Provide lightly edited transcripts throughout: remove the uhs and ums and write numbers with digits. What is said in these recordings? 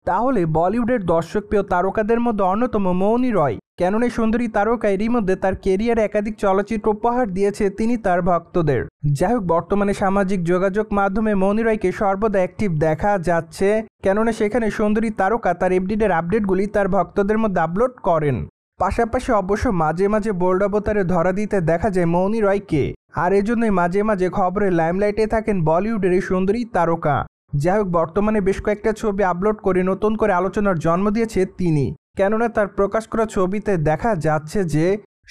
তাহলে বলিউডের দর্শকপ্রিয় তারকাদের মধ্যে অন্যতম মৌনি রয়। কেননা এই সুন্দরী তারকা এরই মধ্যে তার কেরিয়ারে একাধিক চলচ্চিত্র উপহার দিয়েছে তিনি তার ভক্তদের। যাই হোক, বর্তমানে সামাজিক যোগাযোগ মাধ্যমে মৌনি রয়কে সর্বদা অ্যাক্টিভ দেখা যাচ্ছে, কেননা সেখানে সুন্দরী তারকা তার এভরিডের আপডেটগুলি তার ভক্তদের মধ্যে আপলোড করেন। পাশাপাশি অবশ্য মাঝে মাঝে বোল্ড অবতারে ধরা দিতে দেখা যায় মৌনি রয়কে, আর এজন্যই মাঝে মাঝে খবরের লাইমলাইটে থাকেন বলিউডের এই সুন্দরী তারকা। যাই হোক, বর্তমানে বেশ কয়েকটা ছবি আপলোড করে নতুন করে আলোচনার জন্ম দিয়েছে তিনি, কেননা তার প্রকাশ করা ছবিতে দেখা যাচ্ছে যে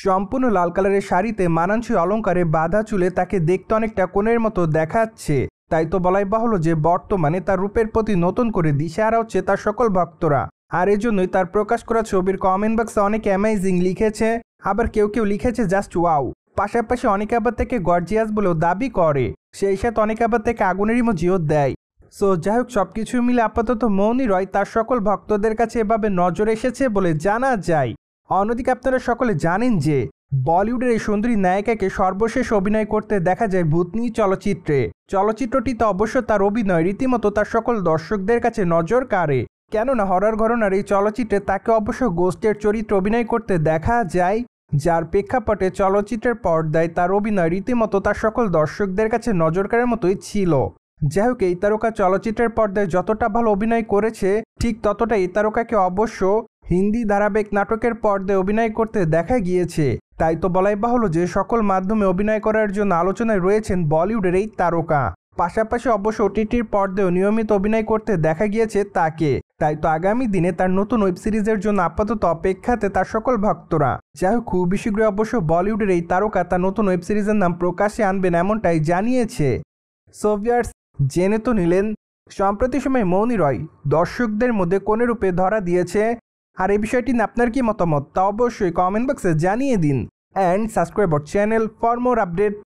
সম্পূর্ণ লাল কালারের শাড়িতে মানানসই অলঙ্কারে বাঁধা চুলে তাকে দেখতে অনেকটা কোণের মতো দেখাচ্ছে। তাই তো বলাই বাহুল্য যে বর্তমানে তার রূপের প্রতি নতুন করে দিশেহারা হচ্ছে তার সকল ভক্তরা। আর এজন্যই তার প্রকাশ করা ছবির কমেন্ট বক্সে অনেকে অ্যামেজিং লিখেছে, আবার কেউ কেউ লিখেছে জাস্ট ওয়াও। পাশাপাশি অনেকে আবার থেকে গর্জিয়াস বলেও দাবি করে, সেই সাথে অনেকে আবার থেকে আগুনের ইমোজিও দেয়। সো যাই হোক, সবকিছু মিলে আপাতত মৌনি রয় তার সকল ভক্তদের কাছে এভাবে নজর এসেছে বলে জানা যায়। অন্যদিকে আপনারা সকলে জানেন যে বলিউডের এই সুন্দরী নায়িকাকে সর্বশেষ অভিনয় করতে দেখা যায় ভূতনি চলচ্চিত্রে। চলচ্চিত্রটিতে অবশ্য তার অভিনয় রীতিমতো তার সকল দর্শকদের কাছে নজর কাড়ে, কেননা হরর ঘরানার এই চলচ্চিত্রে তাকে অবশ্য গোস্টের চরিত্রে অভিনয় করতে দেখা যায়, যার প্রেক্ষাপটে চলচ্চিত্রের পর্দায় তার অভিনয় রীতিমতো তার সকল দর্শকদের কাছে নজর কাড়ার মতোই ছিল। যাই হোক, এই তারকা চলচ্চিত্রের পর্দায় যতটা ভালো অভিনয় করেছে, ঠিক ততটা এই তারকাকে অবশ্য হিন্দি ধারাবাহিক নাটকের পর্দায় অভিনয় করতে দেখা গিয়েছে। তাই তো বলাই বাহুল্য যে সকল মাধ্যমে অভিনয় করার জন্য আলোচনায় রয়েছেন বলিউডের এই তারকা। পাশাপাশি অবশ্য ওটিটির পর্দায় নিয়মিত অভিনয় করতে দেখা গিয়েছে তাকে। তাই তো আগামী দিনে তার নতুন ওয়েব সিরিজের জন্য আপাতত অপেক্ষাতে তার সকল ভক্তরা। যাই হোক, খুবই শীঘ্রই অবশ্য বলিউডের এই তারকা তার নতুন ওয়েব সিরিজের নাম প্রকাশ্যে আনবেন এমনটাই জানিয়েছে। সো ভিউয়ার্স, জেনে তো নিলেন সম্প্রতি সময় মৌনি রয় দর্শকদের মধ্যে কোন রূপে ধরা দিয়েছে, আর এই বিষয়টি নিয়ে আপনার কি মতামত তা অবশ্যই কমেন্ট বক্সে জানিয়ে দিন। And subscribe our channel for more update.